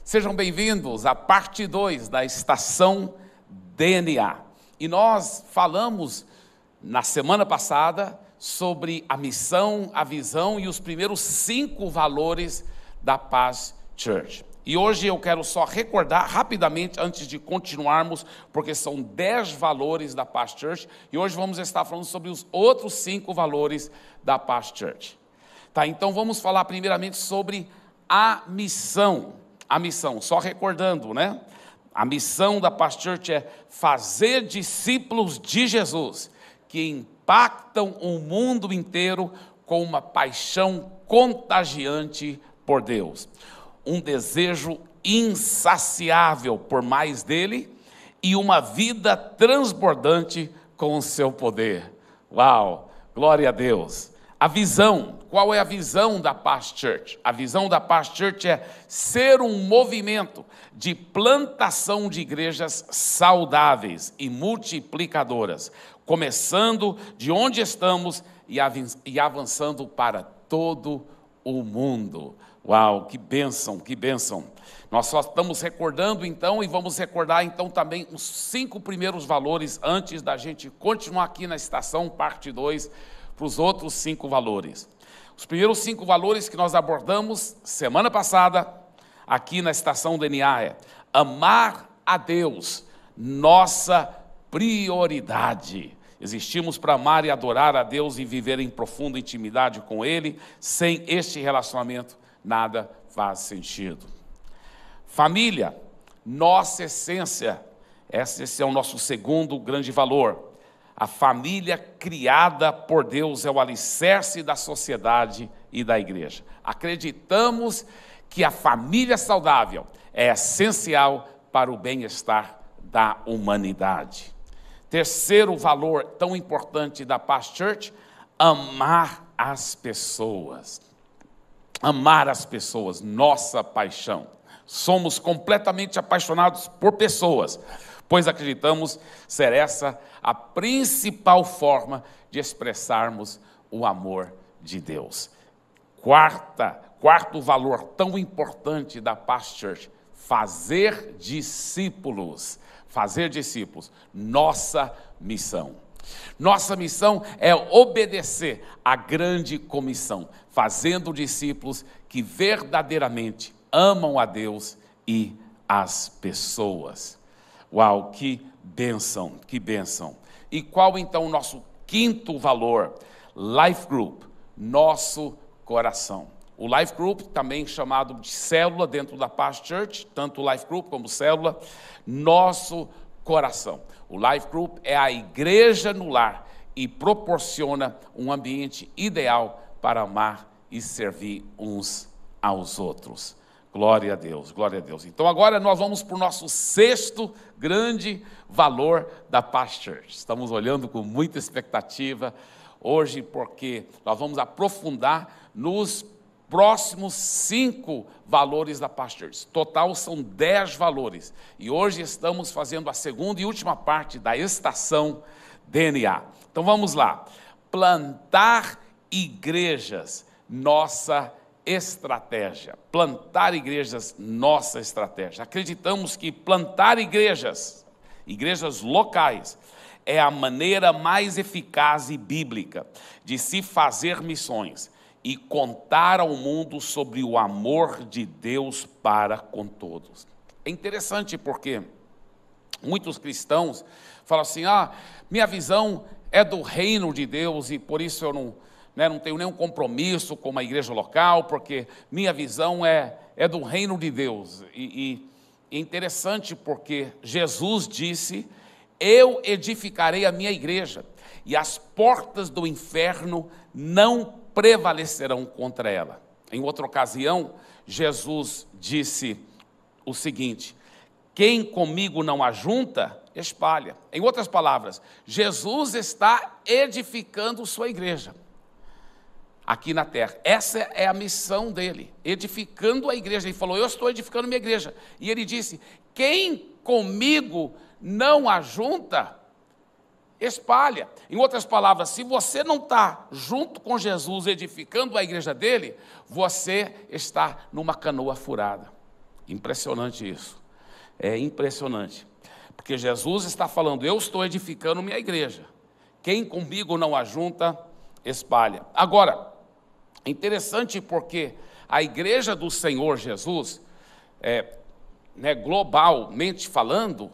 Sejam bem-vindos à parte 2 da estação DNA. E nós falamos na semana passada sobre a missão, a visão e os primeiros 5 valores da Paz Church. E hoje eu quero só recordar rapidamente, antes de continuarmos, porque são 10 valores da Paz Church, e hoje vamos estar falando sobre os outros 5 valores da Paz Church. Tá, então vamos falar primeiramente sobre a missão. A missão, só recordando, né? A missão da Paz Church é fazer discípulos de Jesus, que impactam o mundo inteiro com uma paixão contagiante por Deus. Um desejo insaciável por mais dele e uma vida transbordante com o seu poder. Uau, glória a Deus. A visão, qual é a visão da Paz Church? A visão da Paz Church é ser um movimento de plantação de igrejas saudáveis e multiplicadoras, começando de onde estamos e avançando para todo o mundo. Uau, que bênção, que bênção. Nós só estamos recordando então, e vamos recordar então também os 5 primeiros valores antes da gente continuar aqui na estação, parte 2, para os outros 5 valores. Os primeiros 5 valores que nós abordamos semana passada, aqui na estação DNA, é amar a Deus, nossa prioridade. Existimos para amar e adorar a Deus e viver em profunda intimidade com Ele. Sem este relacionamento, nada faz sentido. Família, nossa essência. Esse é o nosso segundo grande valor. A família criada por Deus é o alicerce da sociedade e da igreja. Acreditamos que a família saudável é essencial para o bem-estar da humanidade. Terceiro valor tão importante da Paz Church, amar as pessoas. Amar as pessoas, nossa paixão. Somos completamente apaixonados por pessoas, pois acreditamos ser essa a principal forma de expressarmos o amor de Deus. Quarto valor tão importante da Paz Church, fazer discípulos. Fazer discípulos, nossa missão. Nossa missão é obedecer à grande comissão, fazendo discípulos que verdadeiramente amam a Deus e as pessoas. Uau, que bênção, que bênção. E qual então o nosso 5º valor? Life Group, nosso coração. O Life Group, também chamado de célula dentro da Paz Church, tanto o Life Group como célula, nosso coração. O Life Group é a igreja no lar e proporciona um ambiente ideal para amar e servir uns aos outros. Glória a Deus, glória a Deus. Então agora nós vamos para o nosso 6º grande valor da Paz Church. Estamos olhando com muita expectativa hoje, porque nós vamos aprofundar nos próximos 5 valores da Paz Church. Total são 10 valores. E hoje estamos fazendo a segunda e última parte da estação DNA. Então vamos lá. Plantar igrejas, nossa estratégia. Plantar igrejas, nossa estratégia. Acreditamos que plantar igrejas locais, é a maneira mais eficaz e bíblica de se fazer missões e contar ao mundo sobre o amor de Deus para com todos. É interessante porque muitos cristãos falam assim, minha visão é do reino de Deus e por isso eu não tenho nenhum compromisso com uma igreja local, porque minha visão é do reino de Deus. E é interessante porque Jesus disse, eu edificarei a minha igreja e as portas do inferno não prevalecerão contra ela. Em outra ocasião, Jesus disse o seguinte, quem comigo não ajunta, espalha. Em outras palavras, Jesus está edificando sua igreja aqui na terra. Essa é a missão dele, edificando a igreja. Ele falou, eu estou edificando minha igreja. E ele disse, quem comigo não ajunta, espalha. Em outras palavras, se você não está junto com Jesus edificando a igreja dele, você está numa canoa furada. Impressionante isso. É impressionante. Porque Jesus está falando, eu estou edificando minha igreja. Quem comigo não ajunta, espalha. Agora, é interessante porque a igreja do Senhor Jesus, globalmente falando,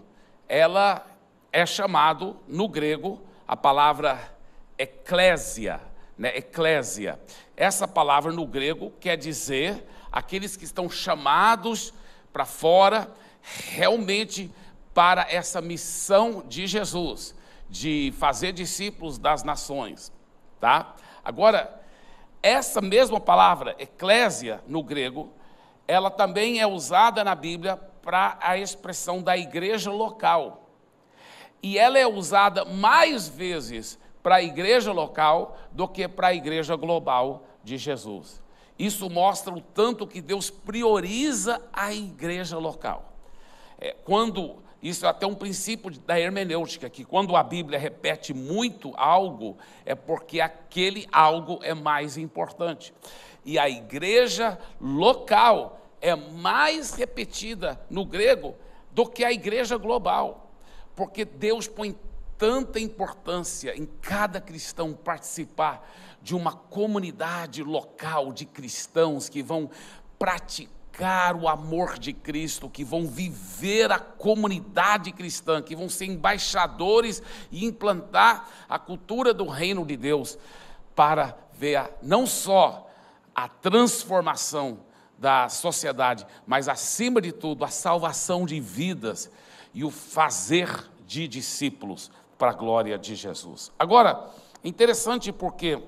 ela é chamado, no grego, a palavra eclésia, eclésia. Essa palavra no grego quer dizer aqueles que estão chamados para fora, realmente para essa missão de Jesus, de fazer discípulos das nações, tá? Agora, essa mesma palavra, eclésia, no grego, ela também é usada na Bíblia para a expressão da igreja local. E ela é usada mais vezes para a igreja local do que para a igreja global de Jesus. Isso mostra o tanto que Deus prioriza a igreja local. Isso é até um princípio da hermenêutica, que quando a Bíblia repete muito algo, é porque aquele algo é mais importante. E a igreja local é mais repetida no grego do que a igreja global, porque Deus põe tanta importância em cada cristão participar de uma comunidade local de cristãos que vão praticar o amor de Cristo, que vão viver a comunidade cristã, que vão ser embaixadores e implantar a cultura do reino de Deus para ver não só a transformação da sociedade, mas acima de tudo a salvação de vidas e o fazer de discípulos para a glória de Jesus. Agora, interessante porque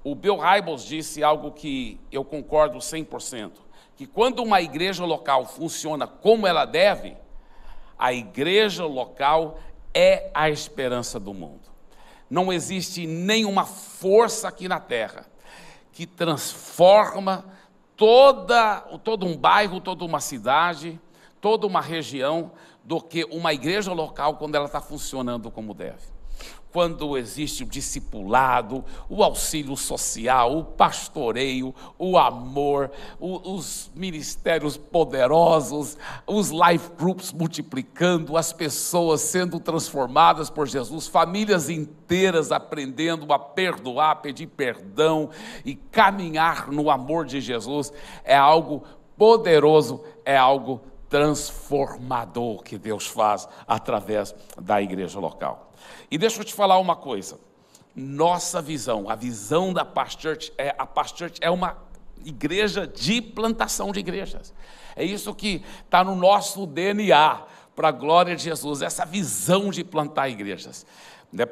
o Bill Hybels disse algo que eu concordo 100%, que quando uma igreja local funciona como ela deve, a igreja local é a esperança do mundo. Não existe nenhuma força aqui na terra que transforma todo um bairro, toda uma cidade, toda uma região, do que uma igreja local quando ela está funcionando como deve. Quando existe o discipulado, o auxílio social, o pastoreio, o amor, os ministérios poderosos, os life groups multiplicando, as pessoas sendo transformadas por Jesus, famílias inteiras aprendendo a perdoar, pedir perdão e caminhar no amor de Jesus, é algo poderoso, é algo transformador que Deus faz através da igreja local. E deixa eu te falar uma coisa, nossa visão, a visão da Past Church é uma igreja de plantação de igrejas. É isso que está no nosso DNA, para a glória de Jesus, essa visão de plantar igrejas.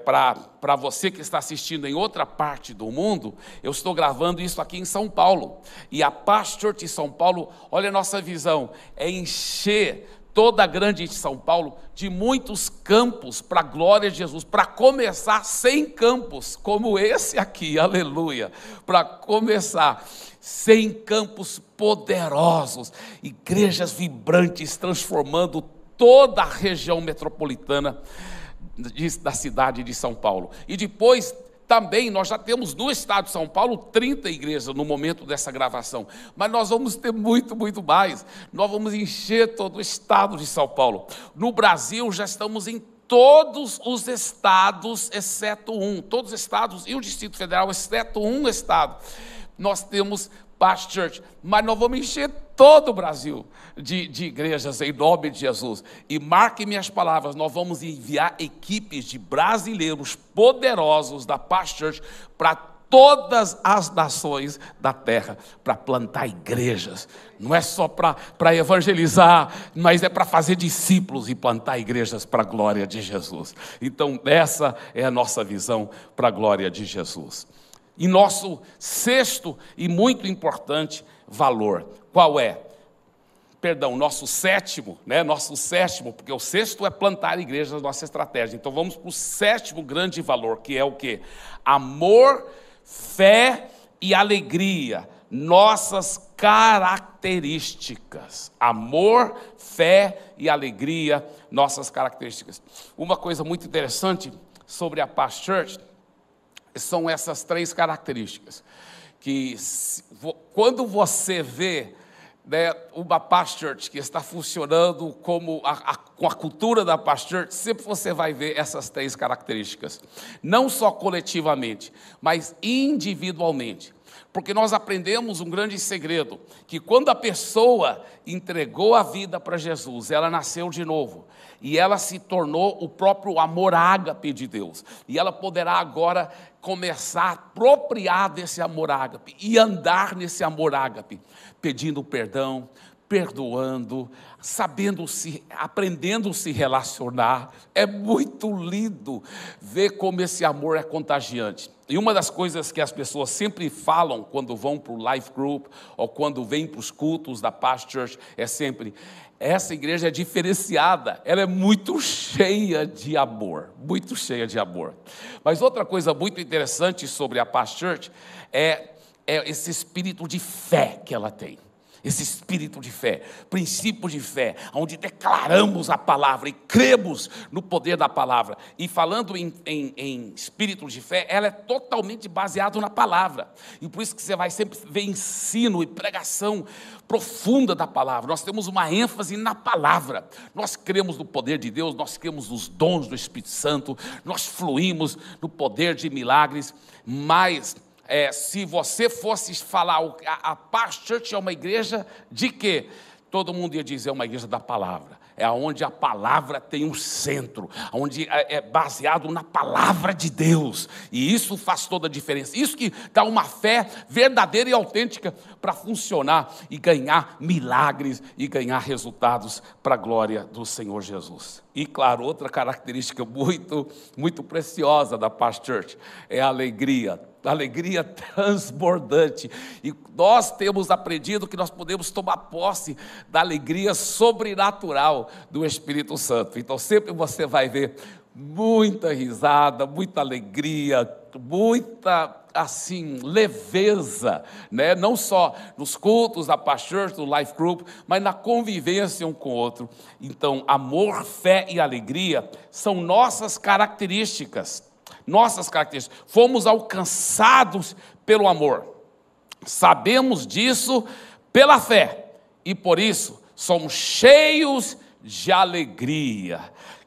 Para você que está assistindo em outra parte do mundo, eu estou gravando isso aqui em São Paulo. E a Past Church em São Paulo, olha a nossa visão, é encher toda a grande São Paulo de muitos campos para a glória de Jesus, para começar 100 campos, como esse aqui, aleluia, para começar 100 campos poderosos, igrejas vibrantes, transformando toda a região metropolitana da cidade de São Paulo. E depois também nós já temos no estado de São Paulo 30 igrejas no momento dessa gravação, mas nós vamos ter muito mais. Nós vamos encher todo o estado de São Paulo. No Brasil já estamos em todos os estados, exceto um, todos os estados e o Distrito Federal, exceto um estado. Nós temos Past Church, mas nós vamos encher todo o Brasil de igrejas em nome de Jesus. E marque minhas palavras, nós vamos enviar equipes de brasileiros poderosos da Past Church para todas as nações da terra, para plantar igrejas. Não é só para evangelizar, mas é para fazer discípulos e plantar igrejas para a glória de Jesus. Então essa é a nossa visão para a glória de Jesus. E nosso sexto e muito importante valor, qual é? Nosso sétimo, porque o sexto é plantar igrejas, nossa estratégia. Então vamos para o sétimo grande valor, que é o quê? Amor, fé e alegria, nossas características. Amor, fé e alegria, nossas características. Uma coisa muito interessante sobre a Past Church são essas três características, que quando você vê né, uma Past Church que está funcionando como com a cultura da Past Church, sempre você vai ver essas 3 características. Não só coletivamente, mas individualmente. Porque nós aprendemos um grande segredo, que quando a pessoa entregou a vida para Jesus, ela nasceu de novo, e ela se tornou o próprio amor ágape de Deus, e ela poderá agora começar a apropriar desse amor ágape, e andar nesse amor ágape, pedindo perdão, perdoando, aprendendo a se relacionar. É muito lindo ver como esse amor é contagiante. E uma das coisas que as pessoas sempre falam quando vão para o Life Group, ou quando vêm para os cultos da Past Church, é sempre: essa igreja é diferenciada, ela é muito cheia de amor, muito cheia de amor. Mas outra coisa muito interessante sobre a Past Church é esse espírito de fé que ela tem. Esse espírito de fé, princípio de fé, onde declaramos a palavra e cremos no poder da palavra. E falando em espírito de fé, ela é totalmente baseada na palavra. E por isso que você vai sempre ver ensino e pregação profunda da palavra. Nós temos uma ênfase na palavra. Nós cremos no poder de Deus, nós cremos nos dons do Espírito Santo, nós fluímos no poder de milagres, mas se você fosse falar, a Past Church é uma igreja de quê? Todo mundo ia dizer, é uma igreja da palavra. É onde a palavra tem um centro, onde é baseado na palavra de Deus. E isso faz toda a diferença. Isso que dá uma fé verdadeira e autêntica para funcionar e ganhar milagres e ganhar resultados para a glória do Senhor Jesus. E claro, outra característica muito, muito preciosa da Past Church é a alegria transbordante. E nós temos aprendido que nós podemos tomar posse da alegria sobrenatural do Espírito Santo. Então sempre você vai ver muita risada, muita alegria, muita leveza, né? Não só nos cultos da Past Church, do Life Group, mas na convivência um com o outro. Então amor, fé e alegria são nossas características. Fomos alcançados pelo amor, sabemos disso pela fé, e por isso somos cheios de alegria.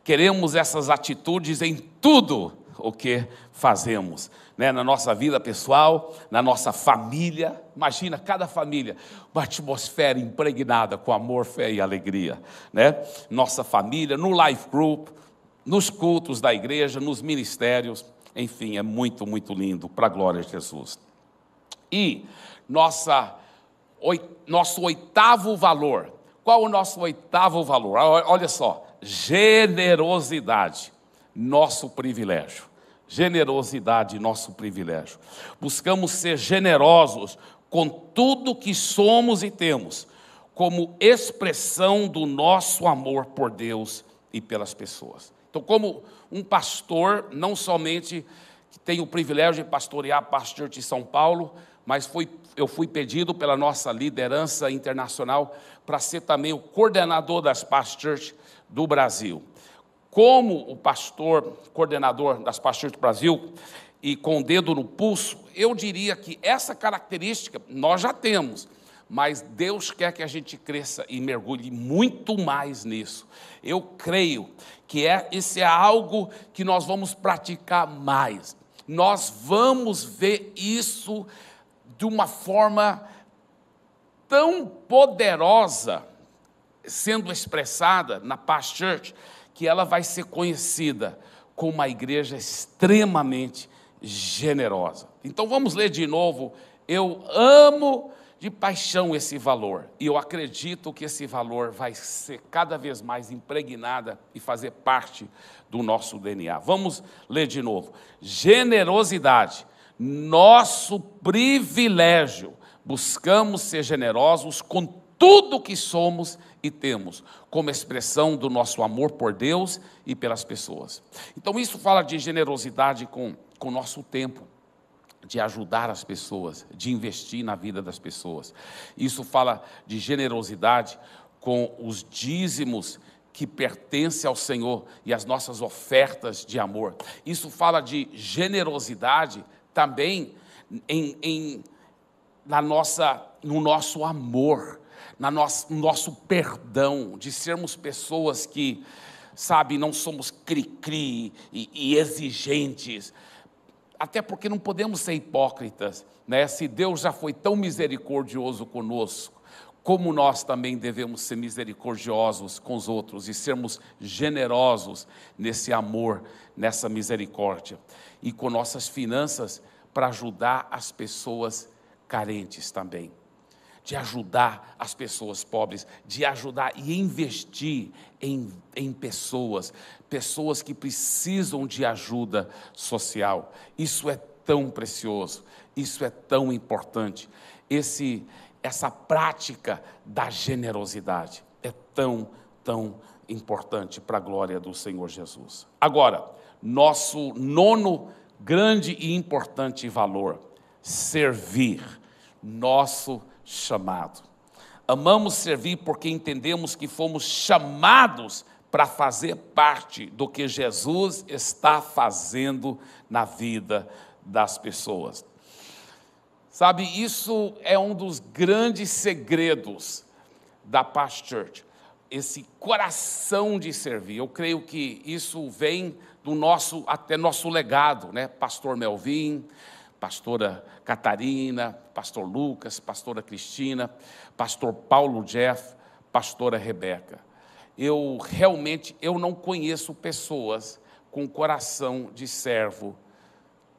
Queremos essas atitudes em tudo o que fazemos, né? Na nossa vida pessoal, na nossa família. Imagina cada família, uma atmosfera impregnada com amor, fé e alegria, né? Nossa família, no Life Group, nos cultos da igreja, nos ministérios, enfim, é muito, muito lindo, para a glória de Jesus. E nosso 8º valor, qual o nosso 8º valor? Olha só, generosidade, nosso privilégio. Generosidade, nosso privilégio. Buscamos ser generosos com tudo que somos e temos, como expressão do nosso amor por Deus e pelas pessoas. Então, como um pastor, não somente tenho o privilégio de pastorear a Past Church de São Paulo, mas eu fui pedido pela nossa liderança internacional para ser também o coordenador das Past Church do Brasil. Como o pastor, coordenador das Past Church do Brasil, e com o dedo no pulso, eu diria que essa característica nós já temos, mas Deus quer que a gente cresça e mergulhe muito mais nisso. Eu creio que esse é algo que nós vamos praticar mais. Nós vamos ver isso de uma forma tão poderosa sendo expressada na Past Church, que ela vai ser conhecida como uma igreja extremamente generosa. Então vamos ler de novo. Eu amo de paixão esse valor, e eu acredito que esse valor vai ser cada vez mais impregnada e fazer parte do nosso DNA. Vamos ler de novo. Generosidade, nosso privilégio. Buscamos ser generosos com tudo que somos e temos, como expressão do nosso amor por Deus e pelas pessoas. Então isso fala de generosidade com o nosso tempo, de ajudar as pessoas, de investir na vida das pessoas. Isso fala de generosidade com os dízimos que pertencem ao Senhor e as nossas ofertas de amor. Isso fala de generosidade também no nosso amor, no nosso perdão, de sermos pessoas que, sabe, não somos cri-cri e exigentes, até porque não podemos ser hipócritas, né? Se Deus já foi tão misericordioso conosco, como nós também devemos ser misericordiosos com os outros e sermos generosos nesse amor, nessa misericórdia, e com nossas finanças para ajudar as pessoas carentes também, de ajudar as pessoas pobres, de ajudar e investir em pessoas que precisam de ajuda social. Isso é tão precioso, isso é tão importante. Essa prática da generosidade é tão importante para a glória do Senhor Jesus. Agora, nosso nono grande e importante valor: servir, nosso chamado. Amamos servir porque entendemos que fomos chamados para fazer parte do que Jesus está fazendo na vida das pessoas. Sabe, isso é um dos grandes segredos da Paz Church, esse coração de servir. Eu creio que isso vem do nosso legado, né? Pastor Melvin, pastora Catarina, pastor Lucas, pastora Cristina, pastor Paulo Jeff, pastora Rebeca. Eu não conheço pessoas com coração de servo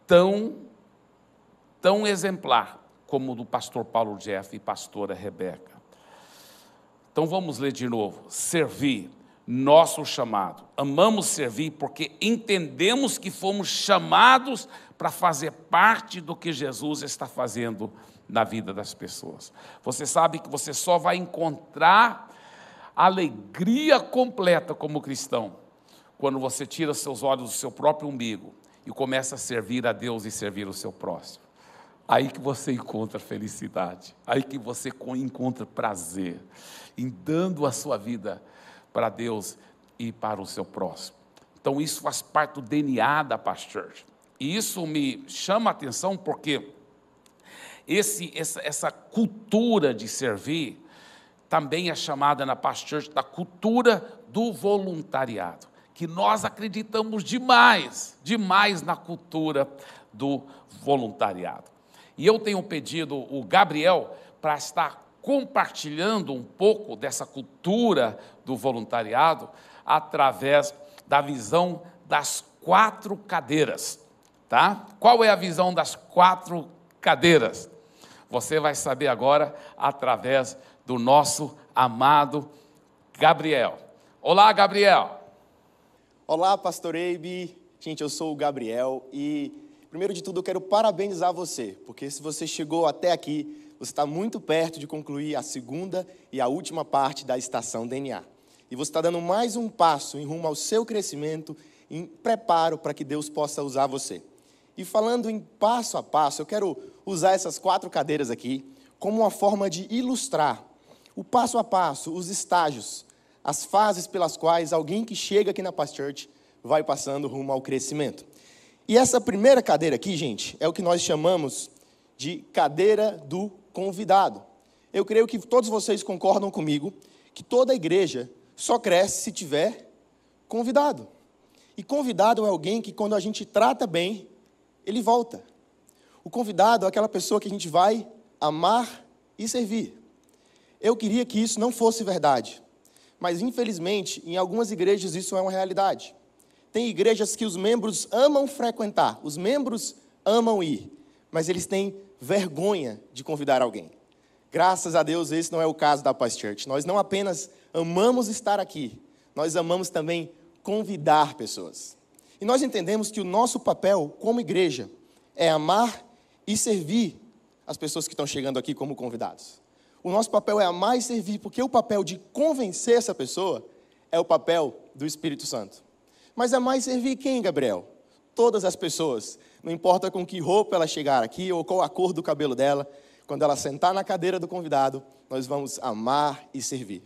tão exemplar como o do pastor Paulo Jeff e pastora Rebeca. Então vamos ler de novo. Servir, nosso chamado. Amamos servir porque entendemos que fomos chamados para fazer parte do que Jesus está fazendo na vida das pessoas. Você sabe que você só vai encontrar alegria completa como cristão quando você tira seus olhos do seu próprio umbigo e começa a servir a Deus e servir o seu próximo. Aí que você encontra felicidade, aí que você encontra prazer em dando a sua vida para Deus e para o seu próximo. Então isso faz parte do DNA da Paz Church. E isso me chama a atenção porque essa cultura de servir também é chamada na Paz Church da cultura do voluntariado, que nós acreditamos demais na cultura do voluntariado. E eu tenho pedido o Gabriel para estar compartilhando um pouco dessa cultura do voluntariado através da visão das 4 cadeiras, tá? Qual é a visão das 4 cadeiras? Você vai saber agora através do nosso amado Gabriel. Olá, Gabriel. Olá, pastor Eibe. Gente, eu sou o Gabriel e, primeiro de tudo, eu quero parabenizar você, porque se você chegou até aqui, você está muito perto de concluir a segunda e a última parte da estação DNA. E você está dando mais um passo em rumo ao seu crescimento, em preparo para que Deus possa usar você. E falando em passo a passo, eu quero usar essas 4 cadeiras aqui como uma forma de ilustrar o passo a passo, os estágios, as fases pelas quais alguém que chega aqui na Paz Church vai passando rumo ao crescimento. E essa primeira cadeira aqui, gente, é o que nós chamamos de cadeira do convidado. Eu creio que todos vocês concordam comigo que toda igreja só cresce se tiver convidado. E convidado é alguém que, quando a gente trata bem, ele volta. O convidado é aquela pessoa que a gente vai amar e servir. Eu queria que isso não fosse verdade, mas infelizmente em algumas igrejas isso é uma realidade. Tem igrejas que os membros amam frequentar, os membros amam ir, mas eles têm vergonha de convidar alguém. Graças a Deus esse não é o caso da Paz Church. Nós não apenas amamos estar aqui, nós amamos também convidar pessoas. E nós entendemos que o nosso papel como igreja é amar e servir as pessoas que estão chegando aqui como convidados. O nosso papel é amar e servir, porque o papel de convencer essa pessoa é o papel do Espírito Santo. Mas amar e servir quem, Gabriel? Todas as pessoas. Não importa com que roupa ela chegar aqui ou qual a cor do cabelo dela, quando ela sentar na cadeira do convidado, nós vamos amar e servir.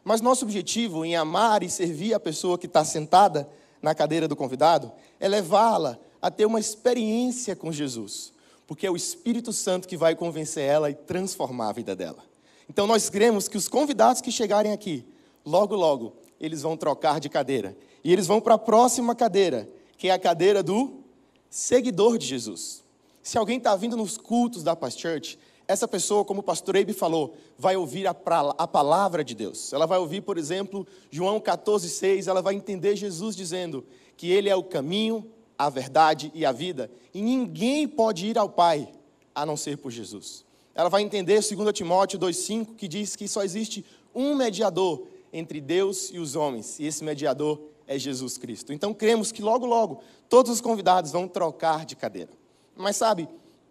Mas nosso objetivo em amar e servir a pessoa que está sentada na cadeira do convidado é levá-la a ter uma experiência com Jesus, porque é o Espírito Santo que vai convencer ela e transformar a vida dela. Então nós cremos que os convidados que chegarem aqui, logo, logo, eles vão trocar de cadeira. E eles vão para a próxima cadeira, que é a cadeira do seguidor de Jesus. Se alguém está vindo nos cultos da Paz Church, essa pessoa, como o pastor Eibe falou, vai ouvir a palavra de Deus. Ela vai ouvir, por exemplo, João 14,6, ela vai entender Jesus dizendo que Ele é o caminho, a verdade e a vida, e ninguém pode ir ao Pai a não ser por Jesus. Ela vai entender 2 Timóteo 2,5, que diz que só existe um mediador entre Deus e os homens, e esse mediador é Jesus Cristo. Então cremos que logo, logo, todos os convidados vão trocar de cadeira. Mas sabe,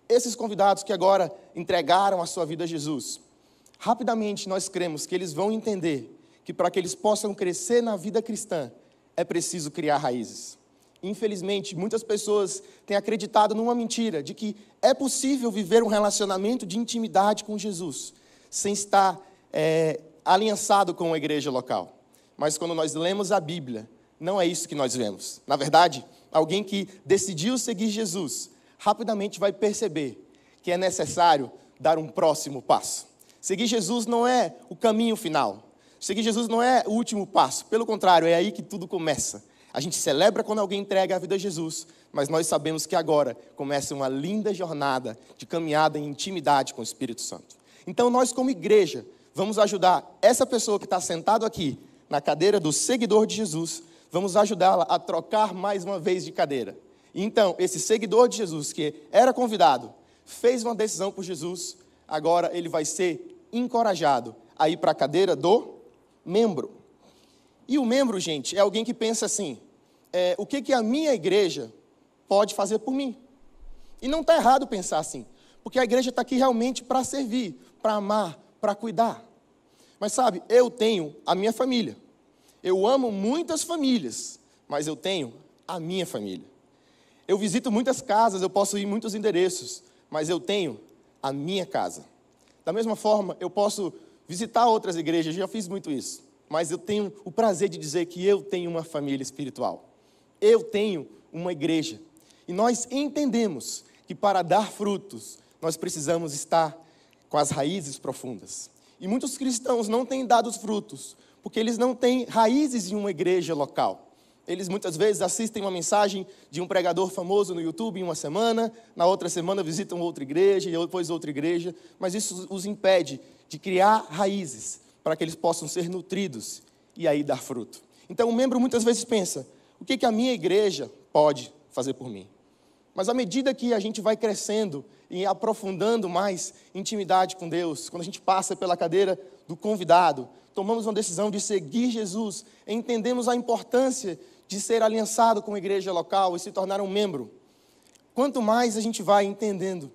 esses convidados que agora entregaram a sua vida a Jesus, rapidamente nós cremos que eles vão entender que para que eles possam crescer na vida cristã, é preciso criar raízes. Infelizmente, muitas pessoas têm acreditado numa mentira de que é possível viver um relacionamento de intimidade com Jesus, sem estar aliançado com a igreja local. Mas quando nós lemos a Bíblia, não é isso que nós vemos. Na verdade, alguém que decidiu seguir Jesus, rapidamente vai perceber que é necessário dar um próximo passo. Seguir Jesus não é o caminho final. Seguir Jesus não é o último passo. Pelo contrário, é aí que tudo começa. A gente celebra quando alguém entrega a vida a Jesus, mas nós sabemos que agora começa uma linda jornada de caminhada em intimidade com o Espírito Santo. Então nós, como igreja, vamos ajudar essa pessoa que está sentado aqui na cadeira do seguidor de Jesus, vamos ajudá-la a trocar mais uma vez de cadeira. Então, esse seguidor de Jesus, que era convidado, fez uma decisão por Jesus, agora ele vai ser encorajado a ir para a cadeira do membro. E o membro, gente, é alguém que pensa assim, o que a minha igreja pode fazer por mim? E não está errado pensar assim, porque a igreja está aqui realmente para servir, para amar, para cuidar. Mas sabe, eu tenho a minha família. Eu amo muitas famílias, mas eu tenho a minha família. Eu visito muitas casas, eu posso ir em muitos endereços, mas eu tenho a minha casa. Da mesma forma, eu posso visitar outras igrejas, já fiz muito isso, mas eu tenho o prazer de dizer que eu tenho uma família espiritual. Eu tenho uma igreja. E nós entendemos que para dar frutos, nós precisamos estar com as raízes profundas. E muitos cristãos não têm dado os frutos, porque eles não têm raízes em uma igreja local. Eles muitas vezes assistem uma mensagem de um pregador famoso no YouTube em uma semana, na outra semana visitam outra igreja e depois outra igreja, mas isso os impede de criar raízes para que eles possam ser nutridos e aí dar fruto. Então o membro muitas vezes pensa, o que a minha igreja pode fazer por mim? Mas à medida que a gente vai crescendo e aprofundando mais intimidade com Deus, quando a gente passa pela cadeira do convidado, tomamos uma decisão de seguir Jesus, entendemos a importância de ser aliançado com a igreja local e se tornar um membro. Quanto mais a gente vai entendendo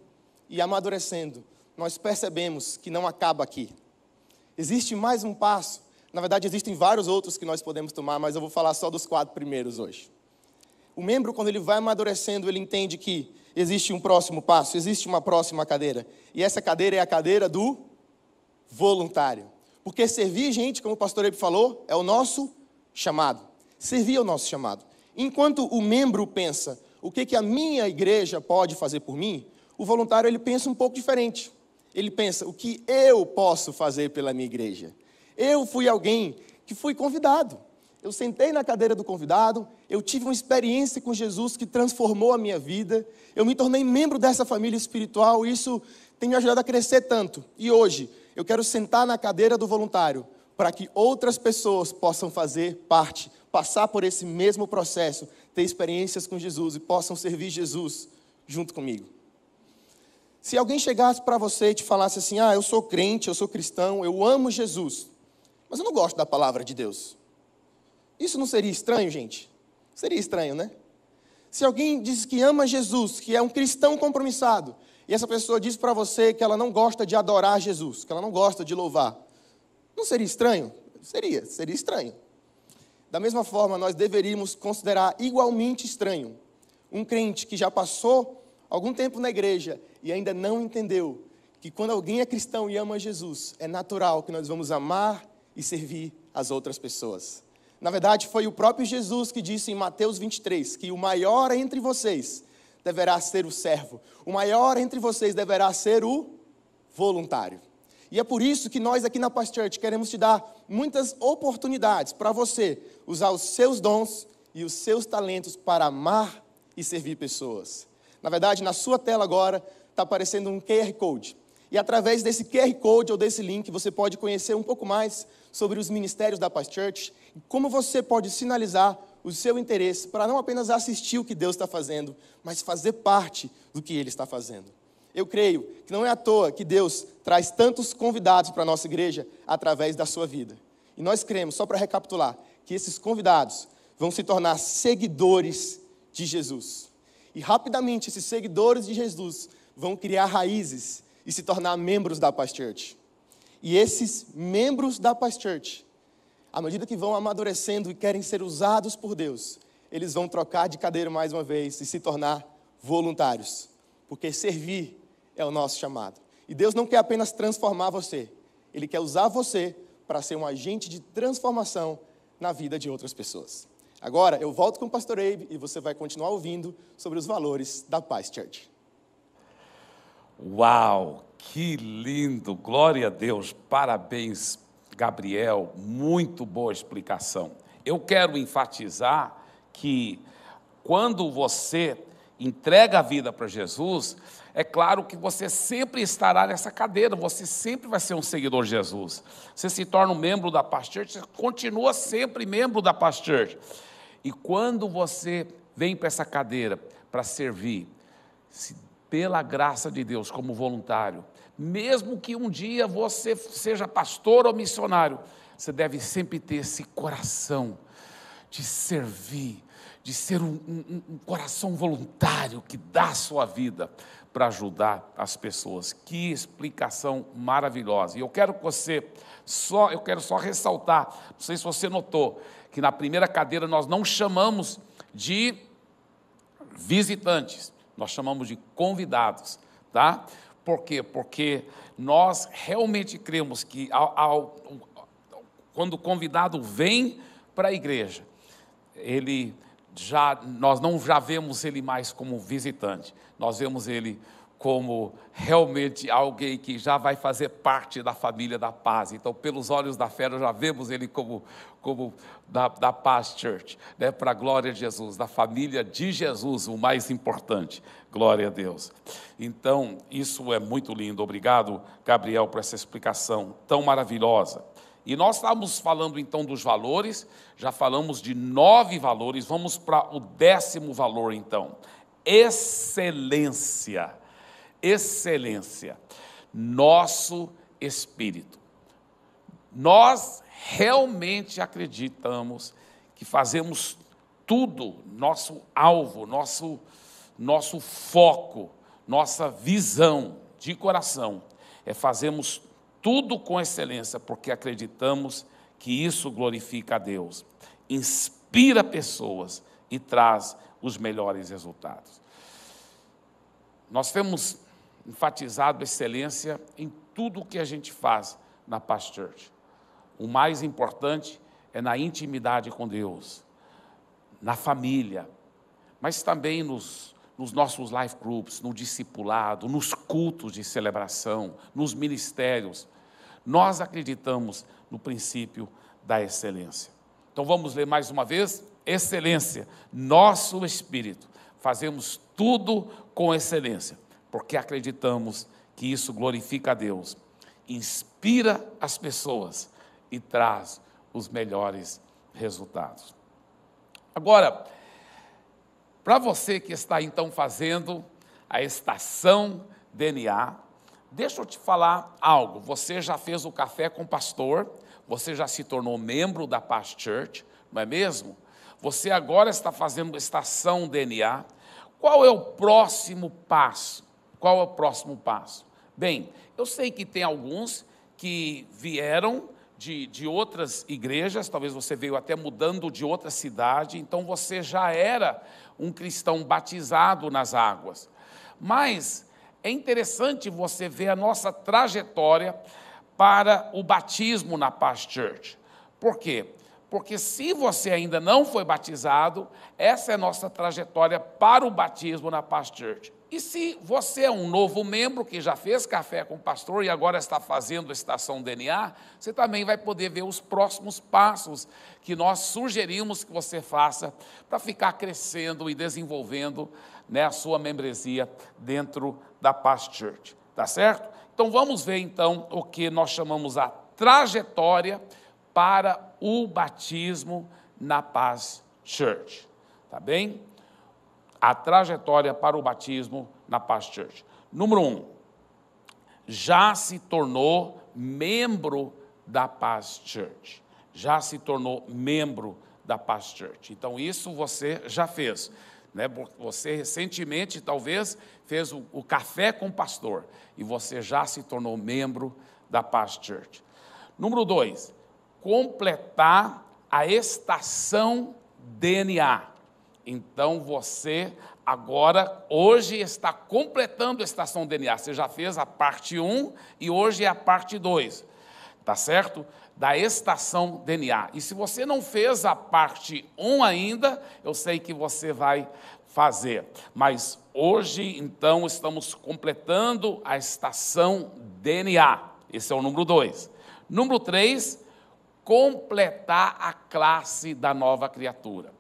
e amadurecendo, nós percebemos que não acaba aqui. Existe mais um passo, na verdade existem vários outros que nós podemos tomar, mas eu vou falar só dos 4 primeiros hoje. O membro, quando ele vai amadurecendo, ele entende que existe um próximo passo, existe uma próxima cadeira. E essa cadeira é a cadeira do voluntário. Porque servir, gente, como o pastor Eibe falou, é o nosso chamado. Servir é o nosso chamado. Enquanto o membro pensa, o que a minha igreja pode fazer por mim, o voluntário ele pensa um pouco diferente. Ele pensa, o que eu posso fazer pela minha igreja? Eu fui alguém que fui convidado. Eu sentei na cadeira do convidado, eu tive uma experiência com Jesus que transformou a minha vida, eu me tornei membro dessa família espiritual, e isso tem me ajudado a crescer tanto. E hoje, eu quero sentar na cadeira do voluntário, para que outras pessoas possam fazer parte, passar por esse mesmo processo, ter experiências com Jesus e possam servir Jesus junto comigo. Se alguém chegasse para você e te falasse assim, eu sou crente, eu sou cristão, eu amo Jesus, mas eu não gosto da palavra de Deus. Isso não seria estranho, gente? Seria estranho, né? Se alguém diz que ama Jesus, que é um cristão compromissado, e essa pessoa diz para você que ela não gosta de adorar Jesus, que ela não gosta de louvar, não seria estranho? Seria estranho. Da mesma forma, nós deveríamos considerar igualmente estranho um crente que já passou algum tempo na igreja e ainda não entendeu que quando alguém é cristão e ama Jesus, é natural que nós vamos amar e servir as outras pessoas. Na verdade, foi o próprio Jesus que disse em Mateus 23, que o maior entre vocês deverá ser o servo. O maior entre vocês deverá ser o voluntário. E é por isso que nós aqui na Paz Church queremos te dar muitas oportunidades para você usar os seus dons e os seus talentos para amar e servir pessoas. Na verdade, na sua tela agora está aparecendo um QR Code. E através desse QR Code ou desse link, você pode conhecer um pouco mais sobre os ministérios da Paz Church e como você pode sinalizar o seu interesse para não apenas assistir o que Deus está fazendo, mas fazer parte do que Ele está fazendo. Eu creio que não é à toa que Deus traz tantos convidados para a nossa igreja através da sua vida. E nós cremos, só para recapitular, que esses convidados vão se tornar seguidores de Jesus. E rapidamente esses seguidores de Jesus vão criar raízes e se tornar membros da Paz Church. E esses membros da Paz Church, à medida que vão amadurecendo e querem ser usados por Deus, eles vão trocar de cadeira mais uma vez e se tornar voluntários. Porque servir é o nosso chamado. E Deus não quer apenas transformar você. Ele quer usar você para ser um agente de transformação na vida de outras pessoas. Agora, eu volto com o Pastor Abe e você vai continuar ouvindo sobre os valores da Paz Church. Uau, que lindo, glória a Deus, parabéns, Gabriel, muito boa explicação. Eu quero enfatizar que quando você entrega a vida para Jesus, é claro que você sempre estará nessa cadeira, você sempre vai ser um seguidor de Jesus. Você se torna um membro da Paz Church, você continua sempre membro da Paz Church. E quando você vem para essa cadeira para servir, pela graça de Deus, como voluntário, mesmo que um dia você seja pastor ou missionário, você deve sempre ter esse coração de servir, de ser um coração voluntário que dá a sua vida para ajudar as pessoas. Que explicação maravilhosa. E eu quero só ressaltar, não sei se você notou, que na primeira cadeira nós não chamamos de visitantes, nós chamamos de convidados, tá? Por quê? Porque nós realmente cremos que quando o convidado vem para a igreja, nós não já vemos ele mais como visitante, nós vemos ele como realmente alguém que já vai fazer parte da família da paz. Então, pelos olhos da fé, nós já vemos ele como da Paz Church, né? Para a glória de Jesus, da família de Jesus, o mais importante, glória a Deus. Então, isso é muito lindo. Obrigado, Gabriel, por essa explicação tão maravilhosa. E nós estávamos falando então dos valores, já falamos de 9 valores, vamos para o 10º valor então, excelência. Excelência, nosso espírito. Nós realmente acreditamos que fazemos tudo, nosso alvo, nosso foco, nossa visão de coração, fazemos tudo com excelência, porque acreditamos que isso glorifica a Deus, inspira pessoas e traz os melhores resultados. Nós temos enfatizado excelência em tudo o que a gente faz na Paz Church. O mais importante é na intimidade com Deus, na família, mas também nos nossos life groups, no discipulado, nos cultos de celebração, nos ministérios. Nós acreditamos no princípio da excelência. Então vamos ler mais uma vez? Excelência, nosso espírito. Fazemos tudo com excelência, porque acreditamos que isso glorifica a Deus, inspira as pessoas e traz os melhores resultados. Agora, para você que está então fazendo a estação DNA, deixa eu te falar algo. Você já fez o café com o pastor, você já se tornou membro da Paz Church, não é mesmo? Você agora está fazendo a estação DNA. Qual é o próximo passo? Qual é o próximo passo? Bem, eu sei que tem alguns que vieram de outras igrejas, talvez você veio até mudando de outra cidade, então você já era um cristão batizado nas águas. Mas é interessante você ver a nossa trajetória para o batismo na Paz Church. Por quê? Porque se você ainda não foi batizado, essa é a nossa trajetória para o batismo na Paz Church. E se você é um novo membro que já fez café com o pastor e agora está fazendo Estação DNA, você também vai poder ver os próximos passos que nós sugerimos que você faça para ficar crescendo e desenvolvendo, né, a sua membresia dentro da Paz Church, tá certo? Então vamos ver então o que nós chamamos a trajetória para o batismo na Paz Church, tá bem? A trajetória para o batismo na Paz Church. Número 1, já se tornou membro da Paz Church. Já se tornou membro da Paz Church. Então, isso você já fez, né? Você recentemente, talvez, fez o café com o pastor, e você já se tornou membro da Paz Church. Número 2, completar a estação DNA. Então, você agora, hoje, está completando a estação DNA. Você já fez a parte 1 e hoje é a parte 2, tá certo? Da estação DNA. E se você não fez a parte 1 ainda, eu sei que você vai fazer. Mas hoje, então, estamos completando a estação DNA. Esse é o número 2. Número 3, completar a classe da nova criatura.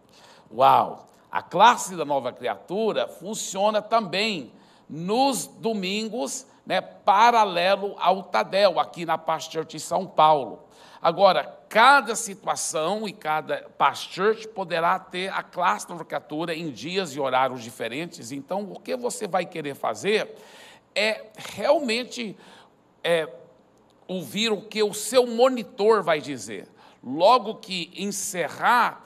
Uau! A classe da nova criatura funciona também nos domingos, né, paralelo ao Tadel, aqui na Paz Church em São Paulo. Agora, cada situação e cada Paz Church poderá ter a classe da nova criatura em dias e horários diferentes. Então, o que você vai querer fazer é realmente ouvir o que o seu monitor vai dizer. Logo que encerrar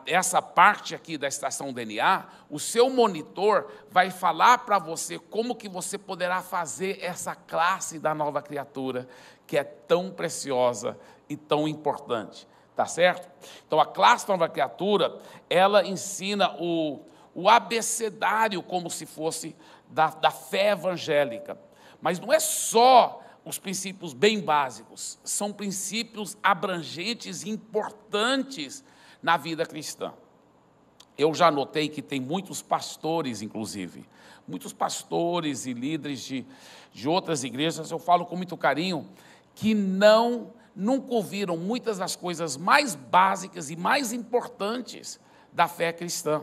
essa parte aqui da estação DNA, o seu monitor vai falar para você como que você poderá fazer essa classe da nova criatura, que é tão preciosa e tão importante, tá certo? Então, a classe da nova criatura, ela ensina o abecedário, como se fosse da fé evangélica. Mas não é só os princípios bem básicos, são princípios abrangentes e importantes na vida cristã. Eu já notei que tem muitos pastores, inclusive, muitos pastores e líderes de outras igrejas, eu falo com muito carinho, que nunca ouviram muitas das coisas mais básicas e mais importantes da fé cristã.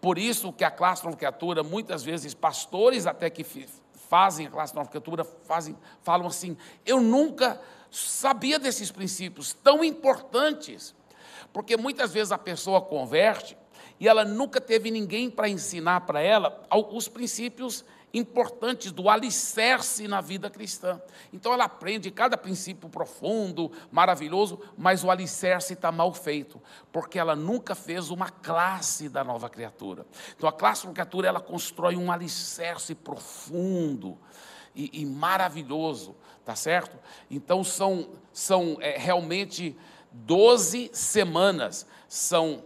Por isso que a classe nova criatura, muitas vezes, pastores até que fazem a classe nova criatura, falam assim, eu nunca sabia desses princípios tão importantes. Porque muitas vezes a pessoa converte e ela nunca teve ninguém para ensinar para ela os princípios importantes do alicerce na vida cristã. Então ela aprende cada princípio profundo, maravilhoso, mas o alicerce está mal feito, porque ela nunca fez uma classe da nova criatura. Então a classe da nova criatura, ela constrói um alicerce profundo e maravilhoso, tá certo? Então são realmente 12 semanas, são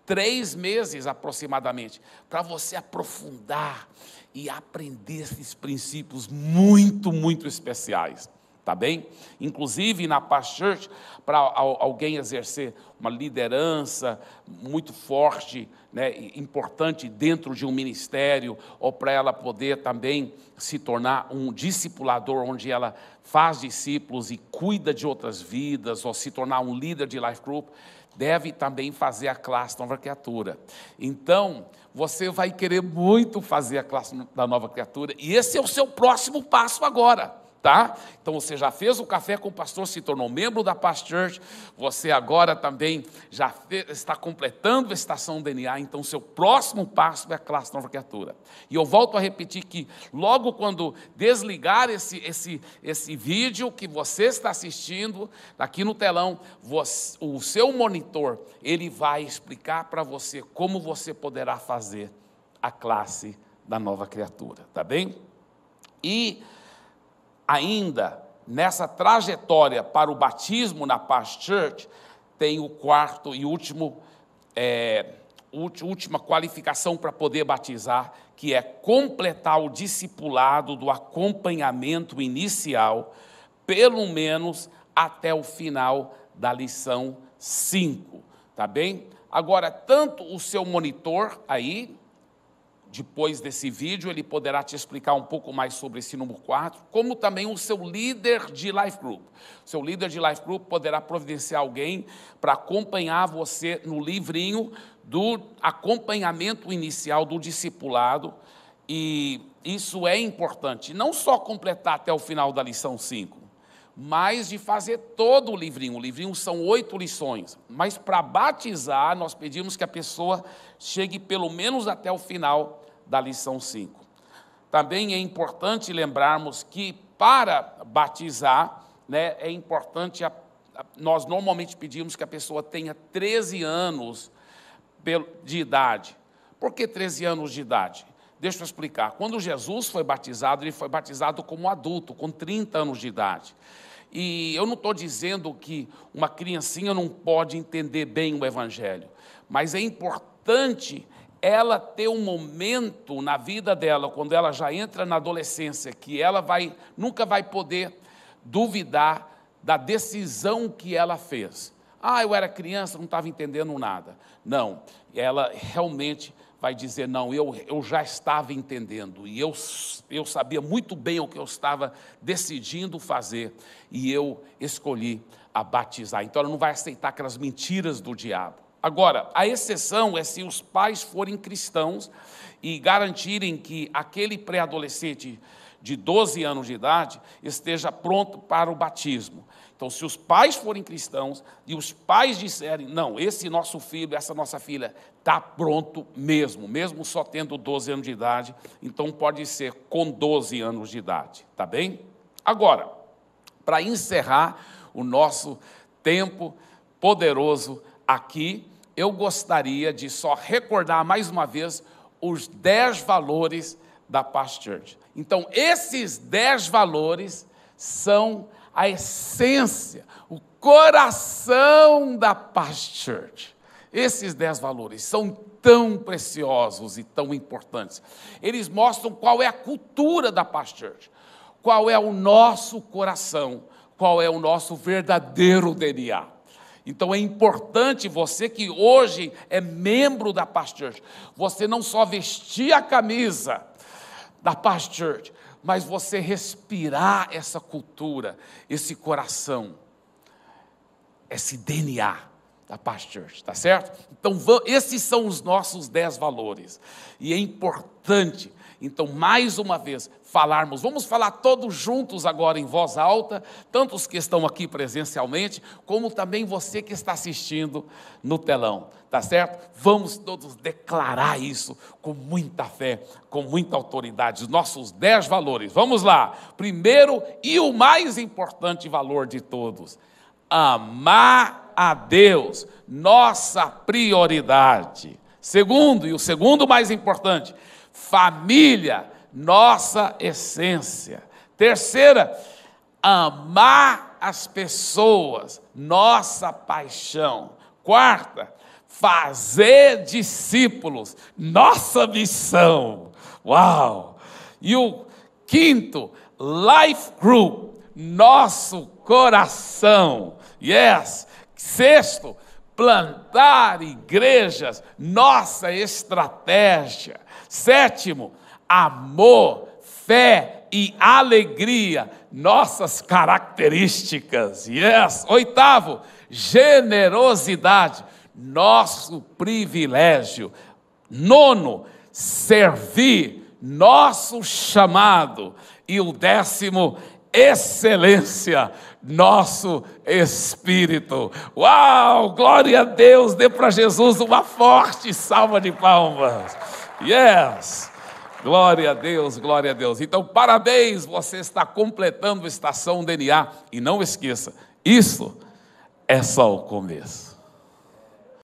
3 meses aproximadamente, para você aprofundar e aprender esses princípios muito, muito especiais, tá bem? Inclusive na Paz Church, para alguém exercer uma liderança muito forte, né, importante dentro de um ministério, ou para ela poder também se tornar um discipulador, onde ela faz discípulos e cuida de outras vidas, ou se tornar um líder de life group, deve também fazer a classe da nova criatura. Então, você vai querer muito fazer a classe da nova criatura, e esse é o seu próximo passo agora, tá? Então, você já fez o café com o pastor, se tornou membro da Paz Church, você agora também já está completando a estação DNA, então, seu próximo passo é a classe da nova criatura. E eu volto a repetir que, logo quando desligar esse vídeo que você está assistindo, aqui no telão, o seu monitor, ele vai explicar para você como você poderá fazer a classe da nova criatura, tá bem? E ainda, nessa trajetória para o batismo na Paz Church, tem o quarto e última qualificação para poder batizar, que é completar o discipulado do acompanhamento inicial, pelo menos até o final da lição 5, tá bem? Agora, tanto o seu monitor aí, depois desse vídeo, ele poderá te explicar um pouco mais sobre esse número 4, como também o seu líder de Life Group. O seu líder de Life Group poderá providenciar alguém para acompanhar você no livrinho do acompanhamento inicial do discipulado, e isso é importante, não só completar até o final da lição 5, mas de fazer todo o livrinho. O livrinho são 8 lições, mas para batizar, nós pedimos que a pessoa chegue pelo menos até o final da lição 5. Também é importante lembrarmos que para batizar, né, é importante, nós normalmente pedimos que a pessoa tenha 13 anos de idade. Por que 13 anos de idade? Deixa eu explicar. Quando Jesus foi batizado, ele foi batizado como adulto, com 30 anos de idade. E eu não estou dizendo que uma criancinha não pode entender bem o Evangelho, mas é importante ela ter um momento na vida dela, quando ela já entra na adolescência, que ela nunca vai poder duvidar da decisão que ela fez. Ah, eu era criança, não estava entendendo nada. Não, ela realmente vai dizer, não, eu já estava entendendo, e eu sabia muito bem o que eu estava decidindo fazer, e eu escolhi a batizar. Então, ela não vai aceitar aquelas mentiras do diabo. Agora, a exceção é se os pais forem cristãos e garantirem que aquele pré-adolescente de 12 anos de idade esteja pronto para o batismo. Então, se os pais forem cristãos e os pais disserem, não, esse nosso filho, essa nossa filha está pronto mesmo só tendo 12 anos de idade, então pode ser com 12 anos de idade, tá bem? Agora, para encerrar o nosso tempo poderoso aqui, eu gostaria de só recordar mais uma vez os 10 valores da Paz Church. Então, esses 10 valores são a essência, o coração da Paz Church. Esses 10 valores são tão preciosos e tão importantes. Eles mostram qual é a cultura da Paz Church, qual é o nosso coração, qual é o nosso verdadeiro DNA. Então é importante você que hoje é membro da Paz Church, você não só vestir a camisa da Paz Church, mas você respirar essa cultura, esse coração, esse DNA da Paz Church, tá certo? Então, esses são os nossos 10 valores. E é importante, então, mais uma vez, vamos falar todos juntos agora em voz alta, tanto os que estão aqui presencialmente, como também você que está assistindo no telão, tá certo? Vamos todos declarar isso com muita fé, com muita autoridade, os nossos 10 valores. Vamos lá. Primeiro e o mais importante valor de todos: amar a Deus, nossa prioridade. Segundo, e o segundo mais importante, família, nossa essência. Terceira, amar as pessoas, nossa paixão. Quarta, fazer discípulos, nossa missão. Uau! E o quinto, Life Group, nosso coração. Yes! Sexto, plantar igrejas, nossa estratégia. Sétimo, amor, fé e alegria, nossas características. Yes! Oitavo, generosidade, nosso privilégio. Nono, servir, nosso chamado. E o 10º, excelência, nosso espírito. Uau, glória a Deus, dê para Jesus uma forte salva de palmas. Yes, glória a Deus, glória a Deus. Então, parabéns, você está completando a Estação DNA. E não esqueça, isso é só o começo.